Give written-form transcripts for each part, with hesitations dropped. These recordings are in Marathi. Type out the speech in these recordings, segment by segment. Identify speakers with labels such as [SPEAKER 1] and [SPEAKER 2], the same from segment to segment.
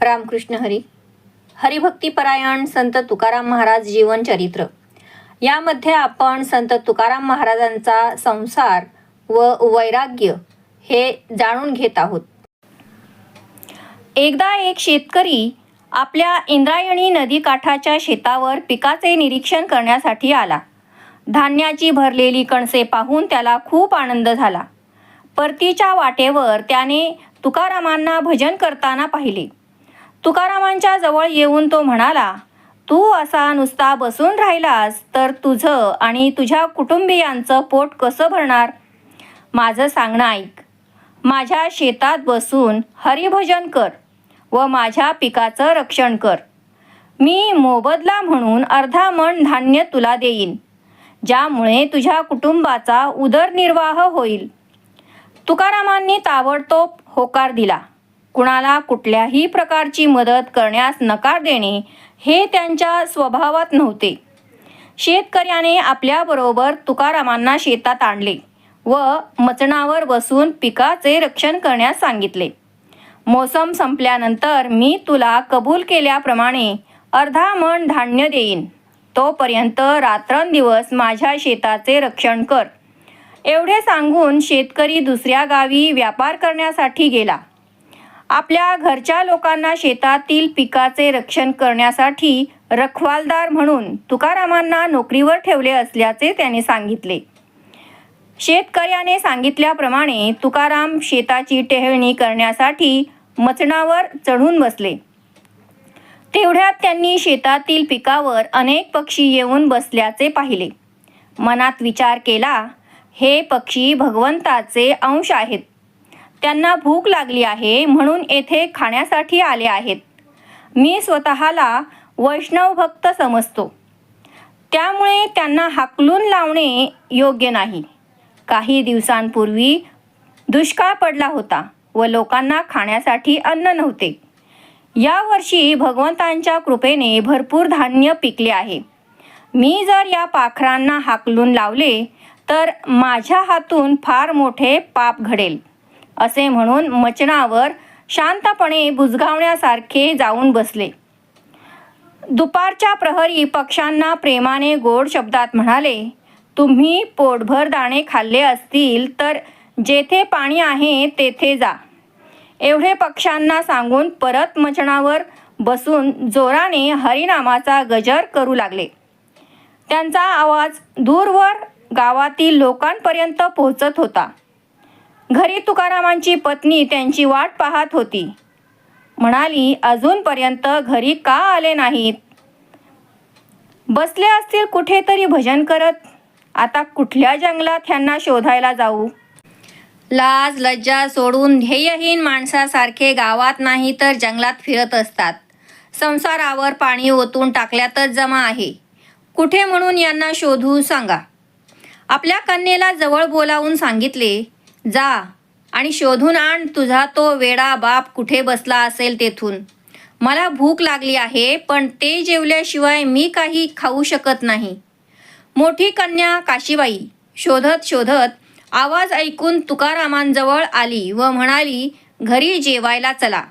[SPEAKER 1] रामकृष्ण हरी. हरिभक्तीपरायण संत तुकाराम महाराज जीवन चरित्र यामध्ये आपण संत तुकाराम महाराजांचा संसार व वैराग्य हे जाणून घेत आहोत. एकदा एक शेतकरी आपल्या इंद्रायणी नदीकाठाच्या शेतावर पिकाचे निरीक्षण करण्यासाठी आला. धान्याची भरलेली कणसे पाहून त्याला खूप आनंद झाला. परतीच्या वाटेवर त्याने तुकारामांना भजन करताना पाहिले. तुकारामांच्या जवळ येऊन तो म्हणाला, तू असा नुसता बसून राहिलास तर तुझं आणि तुझ्या कुटुंबियांचं पोट कसं भरणार? माझं सांगणं ऐक. माझ्या शेतात बसून हरिभजन कर व माझ्या पिकाचं रक्षण कर. मी मोबदला म्हणून अर्धा मण धान्य तुला देईन, ज्यामुळे तुझ्या कुटुंबाचा उदरनिर्वाह होईल. तुकारामांनी ताबडतोब होकार दिला. कुणाला कुठल्याही प्रकारची मदत करण्यास नकार देणे हे त्यांच्या स्वभावात नव्हते. शेतकऱ्याने आपल्याबरोबर तुकारामांना शेतात आणले व मचणावर बसून पिकाचे रक्षण करण्यास सांगितले. मोसम संपल्यानंतर मी तुला कबूल केल्याप्रमाणे अर्धा मण धान्य देईन. तोपर्यंत रात्रंदिवस माझ्या शेताचे रक्षण कर. एवढे सांगून शेतकरी दुसऱ्या गावी व्यापार करण्यासाठी गेला. आपल्या घरच्या लोकांना शेतातील पिकाचे रक्षण करण्यासाठी रखवालदार म्हणून तुकारामांना नोकरीवर ठेवले असल्याचे त्याने सांगितले. शेतकऱ्याने सांगितल्याप्रमाणे तुकाराम शेताची टेहळणी करण्यासाठी मचणावर चढून बसले. तेवढ्यात त्यांनी शेतातील पिकावर अनेक पक्षी येऊन बसल्याचे पाहिले. मनात विचार केला, हे पक्षी भगवंताचे अंश आहेत. त्यांना भूक लागली आहे म्हणून येथे खाण्यासाठी आले आहेत. मी स्वतःला वैष्णव भक्त समजतो, त्यामुळे त्यांना हाकलून लावणे योग्य नाही. काही दिवसांपूर्वी दुष्काळ पडला होता व लोकांना खाण्यासाठी अन्न नव्हते. यावर्षी भगवंतांच्या कृपेने भरपूर धान्य पिकले आहे. मी जर या पाखरांना हाकलून लावले तर माझ्या हातून फार मोठे पाप घडेल, असे म्हणून मचणावर शांतपणे बुजगावण्यासारखे जाऊन बसले. दुपारच्या प्रहरी पक्ष्यांना प्रेमाने गोड शब्दात म्हणाले, तुम्ही पोटभर दाणे खाल्ले असतील तर जेथे पाणी आहे तेथे जा. एवढे पक्ष्यांना सांगून परत मचणावर बसून जोराने हरिनामाचा गजर करू लागले. त्यांचा आवाज दूरवर गावातील लोकांपर्यंत पोहोचत होता. घरी तुकारामांची पत्नी त्यांची वाट पाहत होती. म्हणाली, अजूनपर्यंत घरी का आले नाहीत? बसले असतील कुठेतरी भजन करत. आता कुठल्या जंगलात ह्यांना शोधायला जाऊ? लाज लज्जा सोडून ध्येयहीन माणसासारखे गावात नाही तर जंगलात फिरत असतात. संसारावर पाणी ओतून टाकल्यातच जमा आहे. कुठे म्हणून यांना शोधू सांगा. आपल्या कन्येला जवळ बोलावून सांगितले, जा आणि शोधून आण तुझा तो वेडा बाप कुठे बसला असेल तेथून. मला भूक लागली आहे, पण ते जेवल्याशिवाय मी काही खाऊ शकत नाही. मोठी कन्या काशीबाई शोधत शोधत आवाज ऐकून तुकारामांजवळ आली व म्हणाली, घरी जेवायला चला.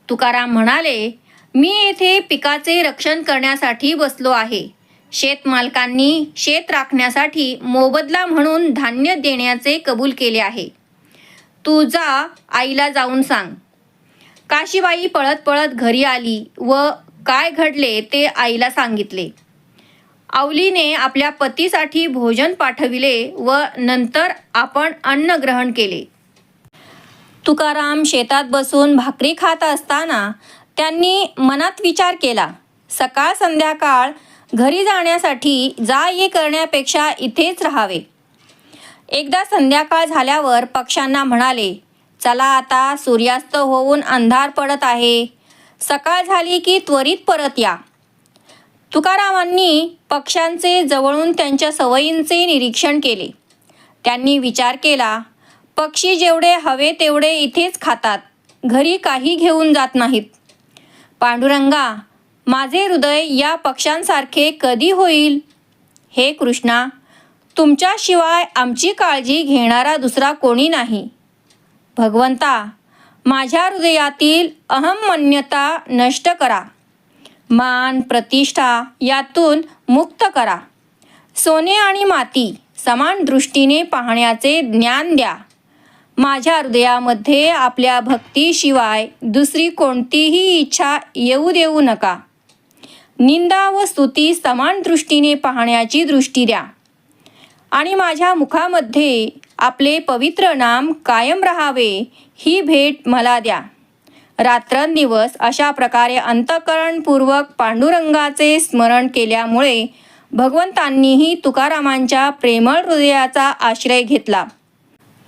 [SPEAKER 1] तुकाराम म्हणाले, मी येथे पिकाचे रक्षण करण्यासाठी बसलो आहे. शेतमालकांनी शेत राखण्यासाठी मोबदला म्हणून धान्य देण्याचे कबूल केले आहे. तू जा, आईला जाऊन सांग. काशीबाई पळत पळत घरी आली व काय घडले ते आईला सांगितले. आवलीने आपल्या पतीसाठी भोजन पाठविले व नंतर आपण अन्न ग्रहण केले. तुकाराम शेतात बसून भाकरी खात असताना त्यांनी मनात विचार केला, सकाळ संध्याकाळ घरी जाण्यासाठी जा ये करण्यापेक्षा इथेच राहावे. एकदा संध्याकाळ झाल्यावर पक्ष्यांना म्हणाले, चला आता सूर्यास्त होऊन अंधार पडत आहे. सकाळ झाली की त्वरित परत या. तुकारामांनी पक्ष्यांचे जवळून त्यांच्या सवयींचे निरीक्षण केले. त्यांनी विचार केला, पक्षी जेवढे हवे तेवढे इथेच खातात, घरी काही घेऊन जात नाहीत. पांडुरंगा, माझे हृदय या पक्ष्यांसारखे कधी होईल? हे कृष्णा, तुमच्याशिवाय आमची काळजी घेणारा दुसरा कोणी नाही. भगवंता, माझ्या हृदयातील अहंमन्यता नष्ट करा. मान प्रतिष्ठा यातून मुक्त करा. सोने आणि माती समान दृष्टीने पाहण्याचे ज्ञान द्या. माझ्या हृदयामध्ये आपल्या भक्तीशिवाय दुसरी कोणतीही इच्छा येऊ देऊ नका. निंदा व स्तुती समान दृष्टीने पाहण्याची दृष्टी द्या. आणि माझ्या मुखामध्ये आपले पवित्र नाम कायम राहावे ही भेट मला द्या. रात्रंदिवस अशा प्रकारे अंतःकरणपूर्वक पांडुरंगाचे स्मरण केल्यामुळे भगवंतांनीही तुकारामांच्या प्रेमळ हृदयाचा आश्रय घेतला.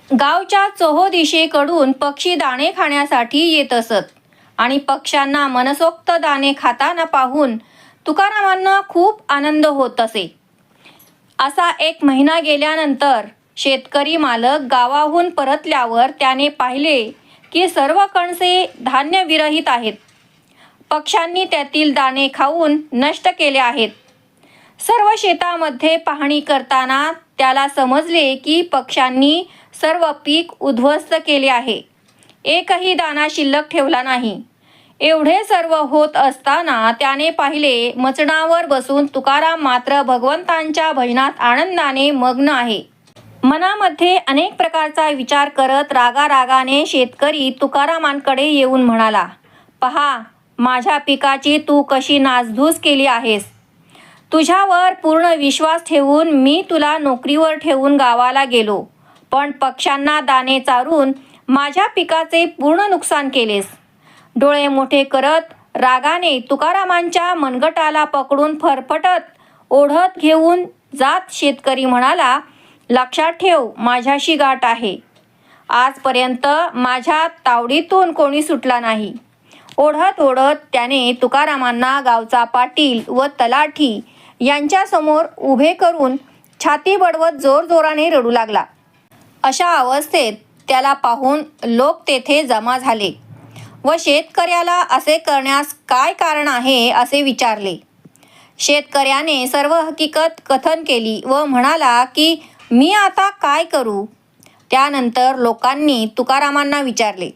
[SPEAKER 1] गावच्या चोहोदिशेकडून पक्षी दाणे खाण्यासाठी येत असत आणि पक्ष्यांना मनसोक्त दाणे खाताना पाहून तुकारामांना खूप आनंद होत असे. असा 1 महिना गेल्यानंतर शेतकरी मालक गावाहून परतल्यावर त्याने पाहिले की सर्व कणसे धान्य विरहित आहेत. पक्ष्यांनी त्यातील दाणे खाऊन नष्ट केले आहेत. सर्व शेतामध्ये पाहणी करताना त्याला समजले की पक्ष्यांनी सर्व पीक उद्ध्वस्त केले आहे. एकही दाणा शिल्लक ठेवला नाही. एवढे सर्व होत असताना त्याने पाहिले मचणावर बसून तुकाराम मात्र भगवंतांच्या भजनात आनंदाने मग्न आहे. मनामध्ये अनेक प्रकारचा विचार करत रागारागाने शेतकरी तुकारामांकडे येऊन म्हणाला, पहा, माझ्या पिकाची तू कशी नासधूस केली आहेस. तुझ्यावर पूर्ण विश्वास ठेवून मी तुला नोकरीवर ठेवून गावाला गेलो, पण पक्ष्यांना दाणे चारून माझ्या पिकाचे पूर्ण नुकसान केलेस. डोळे मोठे करत रागाने तुकारामांच्या मनगटाला पकडून फरफटत ओढत घेऊन जात शेतकरी म्हणाला, लक्षात ठेव, माझ्याशी गाठ आहे. आजपर्यंत माझ्या तावडीतून कोणी सुटला नाही. ओढत ओढत त्याने तुकारामांना गावचा पाटील व तलाठी यांच्यासमोर उभे करून छाती बडवत जोरजोराने रडू लागला. अशा अवस्थेत त्याला पाहून लोक तेथे जमा झाले व शेतकऱ्याला असे करण्यास काय कारण आहे असे विचारले. शेतकऱ्याने सर्व हकीकत कथन केली व म्हणाला की मी आता काय करू. त्यानंतर लोकांनी तुकारामांना विचारले.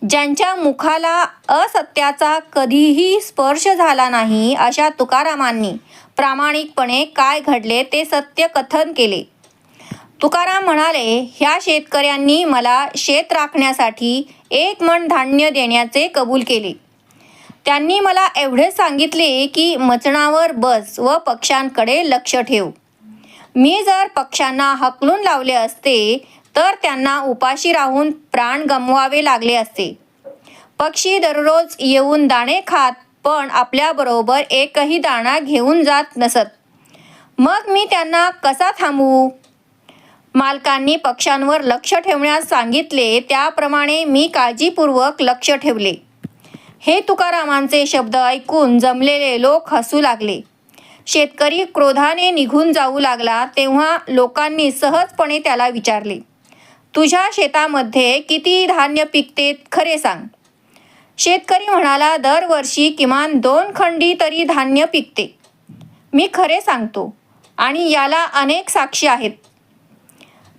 [SPEAKER 1] ज्यांच्या मुखाला असत्याचा कधीही स्पर्श झाला नाही अशा तुकारामांनी प्रामाणिकपणे काय घडले ते सत्य कथन केले. तुकाराम म्हणाले, ह्या शेतकऱ्यांनी मला शेत राखण्यासाठी 1 मण धान्य देण्याचे कबूल केले. त्यांनी मला एवढे सांगितले की मचणावर बस व पक्ष्यांकडे लक्ष ठेव. मी जर पक्ष्यांना हकलून लावले असते तर त्यांना उपाशी राहून प्राण गमवावे लागले असते. पक्षी दररोज येऊन दाणे खात पण आपल्याबरोबर एकही दाणा घेऊन जात नसत. मग मी त्यांना कसा थांबवू. मालकांनी पक्ष्यांवर लक्ष ठेवण्यास सांगितले त्याप्रमाणे मी काळजीपूर्वक लक्ष ठेवले. हे तुकारामांचे शब्द ऐकून जमलेले लोक हसू लागले. शेतकरी क्रोधाने निघून जाऊ लागला तेव्हा लोकांनी सहजपणे त्याला विचारले, तुझ्या शेतामध्ये किती धान्य पिकते खरे सांग. शेतकरी म्हणाला, दरवर्षी किमान 2 खंडी तरी धान्य पिकते. मी खरे सांगतो आणि याला अनेक साक्षी आहेत.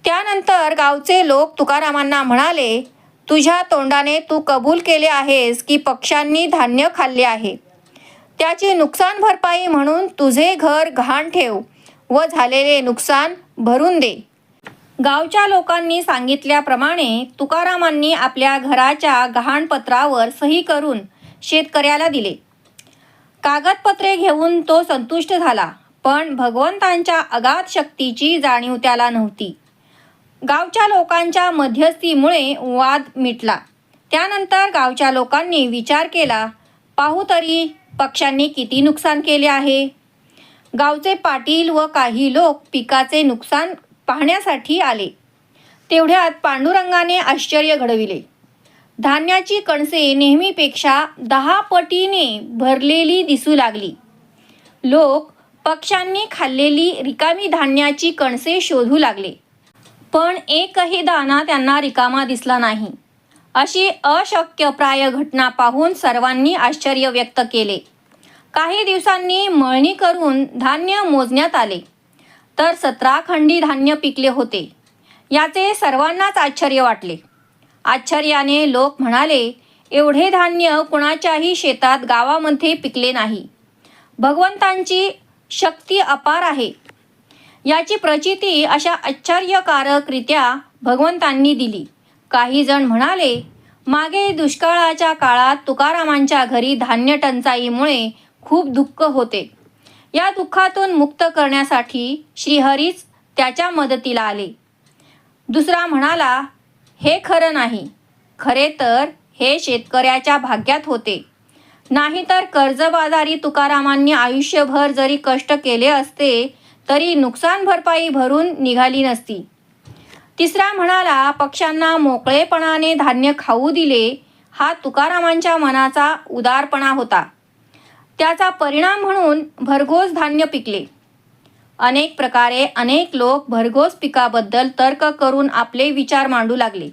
[SPEAKER 1] त्यानंतर गावचे लोक तुकारामांना म्हणाले, तुझ्या तोंडाने तू कबूल केले आहेस की पक्ष्यांनी धान्य खाल्ले आहे. त्याची नुकसान भरपाई म्हणून तुझे घर गहाण ठेव व झालेले नुकसान भरून दे. गावच्या लोकांनी सांगितल्याप्रमाणे तुकारामांनी आपल्या घराच्या गहाणपत्रावर सही करून शेतकऱ्याला दिले. कागदपत्रे घेऊन तो संतुष्ट झाला, पण भगवंतांच्या अगाध शक्तीची जाणीव त्याला नव्हती. गावच्या लोकांच्या मध्यस्थीमुळे वाद मिटला. त्यानंतर गावच्या लोकांनी विचार केला, पाहू तरी पक्ष्यांनी किती नुकसान केले आहे. गावचे पाटील व काही लोक पिकाचे नुकसान पाहण्यासाठी आले. तेवढ्यात पांडुरंगाने आश्चर्य घडविले. धान्याची कणसे नेहमीपेक्षा 10 पटीने भरलेली दिसू लागली. लोक पक्ष्यांनी खाल्लेली रिकामी धान्याची कणसे शोधू लागले, पण एकही दाणा त्यांना रिकामा दिसला नाही. अशी अशक्यप्राय घटना पाहून सर्वांनी आश्चर्य व्यक्त केले. काही दिवसांनी मळणी करून धान्य मोजण्यात आले तर 17 खंडी धान्य पिकले होते. याचे सर्वांनाच आश्चर्य वाटले. आश्चर्याने लोक म्हणाले, एवढे धान्य कुणाच्याही शेतात गावामध्ये पिकले नाही. भगवंतांची शक्ती अपार आहे. याची प्रचिती अशा आश्चर्यकारकरित्या भगवंतांनी दिली. काही जण म्हणाले, मागे दुष्काळाच्या काळात तुकारामांच्या घरी धान्य टंचाईमुळे खूप दुःख होते. या दुःखातून मुक्त करण्यासाठी श्रीहरीच त्याच्या मदतीला आले. दुसरा म्हणाला, हे खरं नाही. खरे तर हे शेतकऱ्याच्या भाग्यात होते. नाहीतर कर्जबाजारी तुकारामांनी आयुष्यभर जरी कष्ट केले असते तरी नुकसान भरपाई भरून निघाली नसती. तिसरा म्हणाला, पक्ष्यांना मोकळेपणाने धान्य खाऊ दिले हा तुकारामांच्या मनाचा उदारपणा होता. त्याचा परिणाम म्हणून भरघोस धान्य पिकले. अनेक प्रकारे अनेक लोक भरघोस पिकाबद्दल तर्क करून आपले विचार मांडू लागले.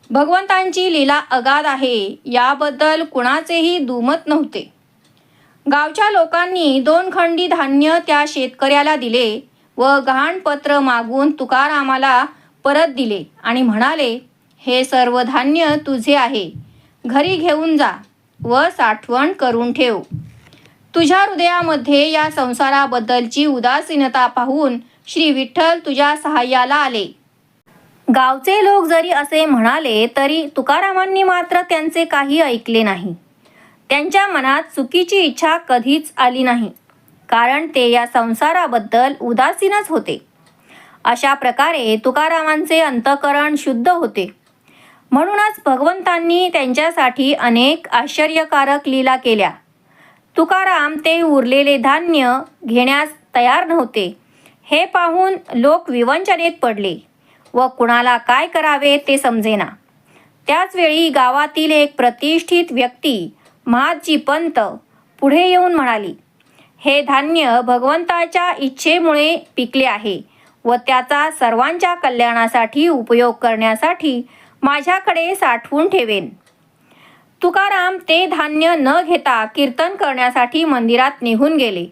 [SPEAKER 1] भगवंतांची लीला अगाध आहे याबद्दल कुणाचेही दुमत नव्हते. गावच्या लोकांनी 2 खंडी धान्य त्या शेतकऱ्याला दिले व गहाण पत्र मागून तुकारामाला परत दिले आणि म्हणाले, हे सर्व धान्य तुझे आहे. घरी घेऊन जा व साठवण करून ठेव. तुझ्या हृदयामध्ये या संसाराबद्दलची उदासीनता पाहून श्री विठ्ठल तुझ्या सहाय्याला आले. गावचे लोक जरी असे म्हणाले तरी तुकारामांनी मात्र त्यांचे काही ऐकले नाही. त्यांच्या मनात चुकीची इच्छा कधीच आली नाही, कारण ते या संसाराबद्दल उदासीनच होते. अशा प्रकारे तुकारामांचे अंतःकरण शुद्ध होते. म्हणूनच भगवंतांनी त्यांच्यासाठी अनेक आश्चर्यकारक लीला केल्या. तुकाराम ते उरलेले धान्य घेण्यास तयार नव्हते. हे पाहून लोक विवंचनेत पडले व कुणाला काय करावे ते समजेना. त्याचवेळी गावातील एक प्रतिष्ठित व्यक्ती महादजी पंत पुढे येऊन म्हणाली, हे धान्य भगवंताच्या इच्छेमुळे पिकले आहे व त्याचा सर्वांच्या कल्याणासाठी उपयोग करण्यासाठी माझ्याकडे साठवून ठेवेन. तुकाराम ते धान्य न घेता कीर्तन करण्यासाठी मंदिरात निघून गेले.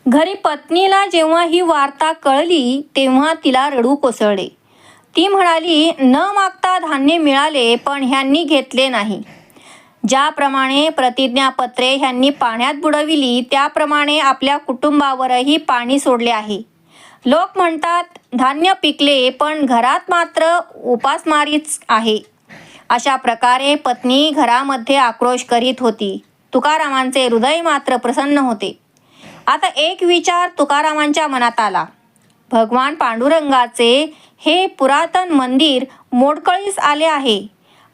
[SPEAKER 1] घरी पत्नीला जेव्हा ही वार्ता कळली तेव्हा तिला रडू कोसळले. ती म्हणाली, न मागता धान्य मिळाले पण ह्यांनी घेतले नाही. ज्याप्रमाणे प्रतिज्ञापत्रे ह्यांनी पाण्यात बुडविली त्याप्रमाणे आपल्या कुटुंबावरही पाणी सोडले आहे. लोक म्हणतात धान्य पिकले पण घरात मात्र उपासमारीच आहे. अशा प्रकारे पत्नी घरामध्ये आक्रोश करीत होती. तुकारामांचे हृदय मात्र प्रसन्न होते. आता एक विचार तुकारामांच्या मनात आला. भगवान पांडुरंगाचे हे पुरातन मंदिर मोडकळीस आले आहे.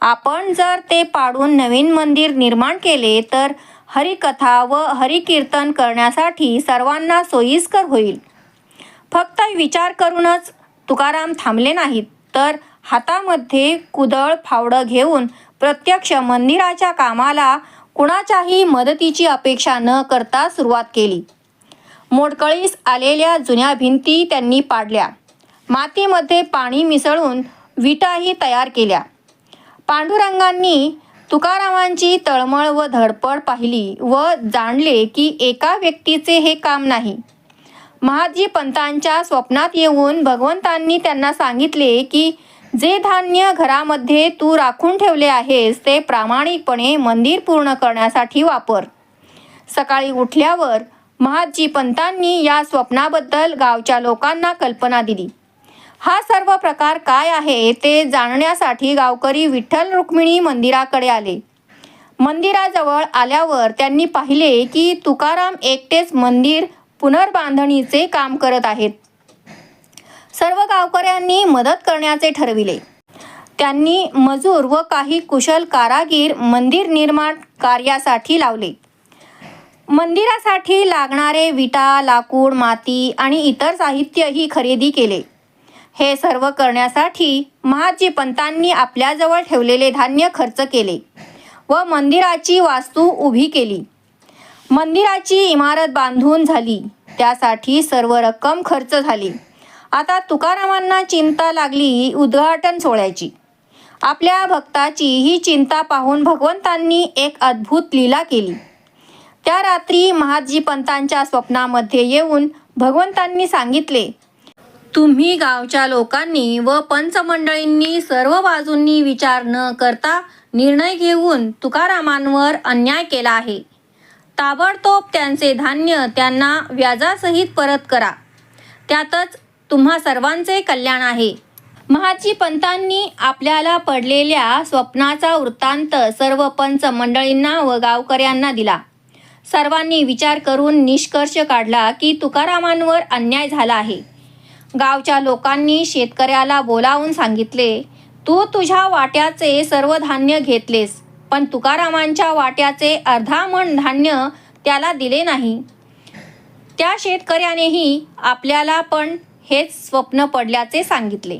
[SPEAKER 1] आपण जर ते पाडून नवीन मंदिर निर्माण केले तर हरिकथा व हरिकीर्तन करण्यासाठी सर्वांना सोयीस्कर होईल. फक्त विचार करूनच तुकाराम थांबले नाहीत, तर हातामध्ये कुदळ फावडं घेऊन प्रत्यक्ष मंदिराच्या कामाला कुणाच्याही मदतीची अपेक्षा न करता सुरुवात केली. मोडकळीस आलेल्या जुन्या भिंती त्यांनी पाडल्या. मातीमध्ये पाणी मिसळून विटाही तयार केल्या. पांडुरंगांनी तुकारामांची तळमळ व धडपड पाहिली व जाणले की एका व्यक्तीचे हे काम नाही. महादजी पंतांच्या स्वप्नात येऊन भगवंतांनी त्यांना सांगितले की जे धान्य घरामध्ये तू राखून ठेवले आहेस ते प्रामाणिकपणे मंदिर पूर्ण करण्यासाठी वापर. सकाळी उठल्यावर महादजी पंतांनी या स्वप्नाबद्दल गावच्या लोकांना कल्पना दिली. हा सर्व प्रकार काय आहे ते जाणण्यासाठी गावकरी विठ्ठल रुक्मिणी मंदिराकडे आले. मंदिराजवळ आल्यावर त्यांनी पाहिले की तुकाराम एकटेच मंदिर पुनर्बांधणीचे काम करत आहेत. सर्व गावकऱ्यांनी मदत करण्याचे ठरविले. त्यांनी मजूर व काही कुशल कारागीर मंदिर निर्माण कार्यासाठी लावले. मंदिरासाठी लागणारे विटा, लाकूड, माती आणि इतर साहित्यही खरेदी केले. हे सर्व करण्यासाठी महादजी पंतांनी आपल्याजवळ ठेवलेले धान्य खर्च केले व मंदिराची वास्तू उभी केली. मंदिराची इमारत बांधून झाली. त्यासाठी सर्व रक्कम खर्च झाली. आता तुकारामांना चिंता लागली उद्घाटन सोहळ्याची. आपल्या भक्ताची ही चिंता पाहून भगवंतांनी एक अद्भुत लीला केली. त्या रात्री महादजी पंतांच्या स्वप्नामध्ये येऊन भगवंतांनी सांगितले, तुम्ही गावच्या लोकांनी व पंचमंडळींनी सर्व बाजूंनी विचार न करता निर्णय घेऊन तुकारामांवर अन्याय केला आहे. ताबडतोब त्यांचे धान्य त्यांना व्याजासहित परत करा. त्यातच तुम्हा सर्वांचे कल्याण आहे. महाजी पंतांनी आपल्याला पडलेल्या स्वप्नाचा वृत्तांत सर्व पंच मंडळींना व गावकऱ्यांना दिला. सर्वांनी विचार करून निष्कर्ष काढला की तुकारामांवर अन्याय झाला आहे. गावच्या लोकांनी शेतकऱ्याला बोलावून सांगितले, तू तुझ्या वाट्याचे सर्व धान्य घेतलेस, पण तुकारामांच्या वाट्याचे अर्धा मण धान्य त्याला दिले नाही. त्या शेतकऱ्यानेही आपल्याला पण हेच स्वप्न पडल्याचे सांगितले.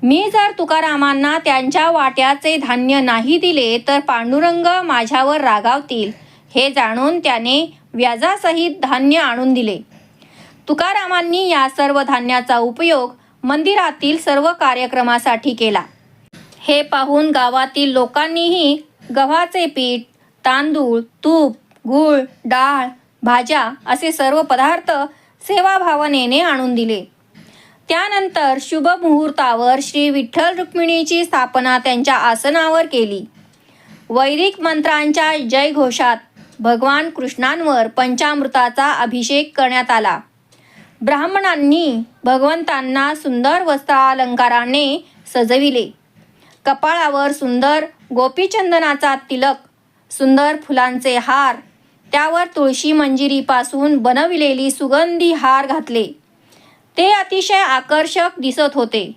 [SPEAKER 1] मी जर तुकारामांना त्यांच्या वाट्याचे धान्य नाही दिले तर पांडुरंग माझ्यावर रागावतील, हे जाणून त्याने व्याजासहित धान्य आणून दिले. तुकारामांनी या सर्व धान्याचा उपयोग मंदिरातील सर्व कार्यक्रमासाठी केला. हे पाहून गावातील लोकांनीही गव्हाचे पीठ, तांदूळ, तूप, गूळ, डाळ, भाज्या असे सर्व पदार्थ सेवाभावनेने आणून दिले. त्यानंतर शुभ मुहूर्तावर श्री विठ्ठल रुक्मिणीची स्थापना त्यांच्या आसनावर केली. वैदिक मंत्रांच्या जयघोषात भगवान कृष्णांवर पंचामृताचा अभिषेक करण्यात आला. ब्राह्मणांनी भगवंतांना सुंदर वस्त्रालंकाराने सजविले. कपाळावर सुंदर गोपीचंदनाचा तिलक, सुंदर फुलांचे हार, त्यावर तुळशी मंजिरीपासून बनविलेली सुगंधी हार घातले. ते अतिशय आकर्षक दिसत होते.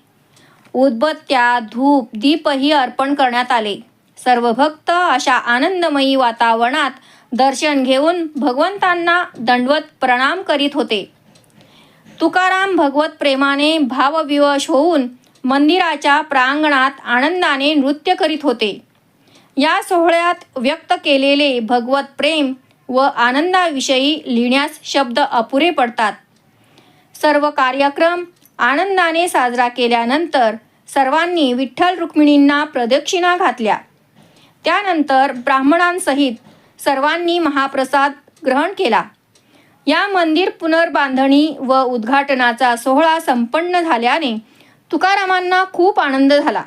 [SPEAKER 1] उदबत्त्या, धूप, दीपही अर्पण करण्यात आले. सर्व भक्त अशा आनंदमयी वातावरणात दर्शन घेऊन भगवंतांना दंडवत प्रणाम करीत होते. तुकाराम भगवत प्रेमाने भावविवश होऊन मंदिराच्या प्रांगणात आनंदाने नृत्य करीत होते. या सोहळ्यात व्यक्त केलेले भगवत प्रेम व आनंदाविषयी लिहिण्यास शब्द अपुरे पडतात. सर्व कार्यक्रम आनंदाने साजरा केल्यानंतर सर्वांनी विठ्ठल रुक्मिणींना प्रदक्षिणा घातल्या. त्यानंतर ब्राह्मणांसहित सर्वांनी महाप्रसाद ग्रहण केला. या मंदिर पुनर्बांधणी व उद्घाटनाचा सोहळा संपन्न झाल्याने तुकारामांना खूप आनंद झाला.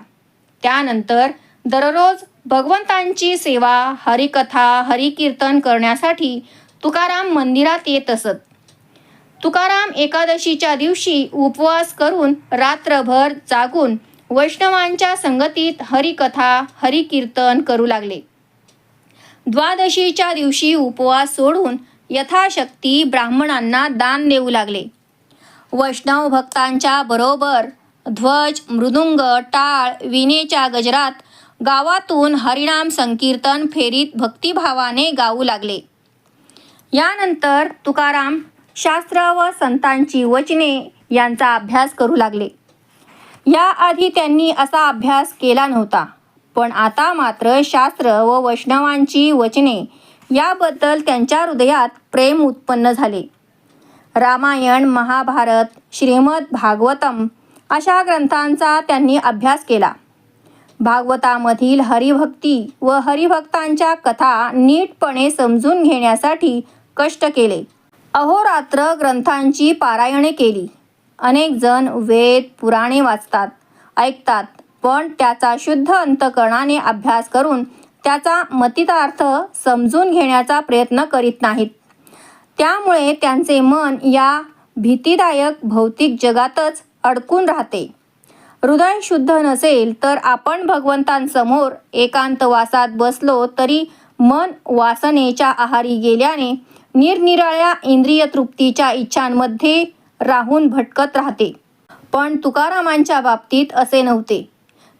[SPEAKER 1] त्यानंतर दररोज भगवंतांची सेवा, हरिकथा, हरिकीर्तन करण्यासाठी तुकाराम मंदिरात येत असत. तुकाराम एकादशीच्या दिवशी उपवास करून रात्रभर जागून वैष्णवांच्या संगतीत हरिकथा, हरिकीर्तन करू लागले. द्वादशीच्या दिवशी उपवास सोडून यथाशक्ती ब्राह्मणांना दान देऊ लागले. वैष्णव भक्तांच्या बरोबर ध्वज, मृदुंग, टाळ, वीणेच्या गजरात गावातून हरिनाम संकीर्तन फेरीत भक्तिभावाने गाऊ लागले. यानंतर तुकाराम शास्त्र व संतांची वचने यांचा अभ्यास करू लागले. याआधी त्यांनी असा अभ्यास केला नव्हता, पण आता मात्र शास्त्र व वैष्णवांची वचने याबद्दल त्यांच्या हृदयात प्रेम उत्पन्न झाले. रामायण, महाभारत, श्रीमद भागवतम अशा ग्रंथांचा त्यांनी अभ्यास केला. भागवतामधील हरिभक्ती व हरिभक्तांच्या कथा नीटपणे समजून घेण्यासाठी कष्ट केले. अहोरात्र ग्रंथांची पारायणे केली. अनेक जण वेद, पुराणे वाचतात, ऐकतात, पण त्याचा शुद्ध अंतःकरणाने अभ्यास करून त्याचा मतितार्थ समजून घेण्याचा प्रयत्न करीत नाहीत. त्यामुळे त्यांचे मन या भीतिदायक भौतिक जगातच अडकून राहते. हृदय शुद्ध नसेल तर आपण भगवंतांसमोर एकांतवासात बसलो तरी मन वासनेच्या आहारी गेल्याने निरनिराळ्या इंद्रिय तृप्तीच्या इच्छांमध्ये राहून भटकत राहते. पण तुकारामांच्या बाबतीत असे नव्हते.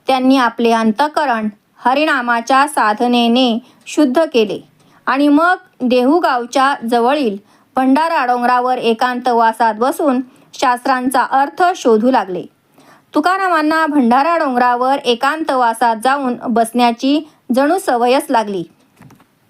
[SPEAKER 1] त्यांनी आपले अंतःकरण हरिनामाच्या साधनेने शुद्ध केले आणि मग देहुगावच्या जवळील भंडारा डोंगरावर एकांतवासात बसून शास्त्रांचा अर्थ शोधू लागले. तुकारामांना भंडारा डोंगरावर एकांतवासात जाऊन बसण्याची जणू सवयच लागली.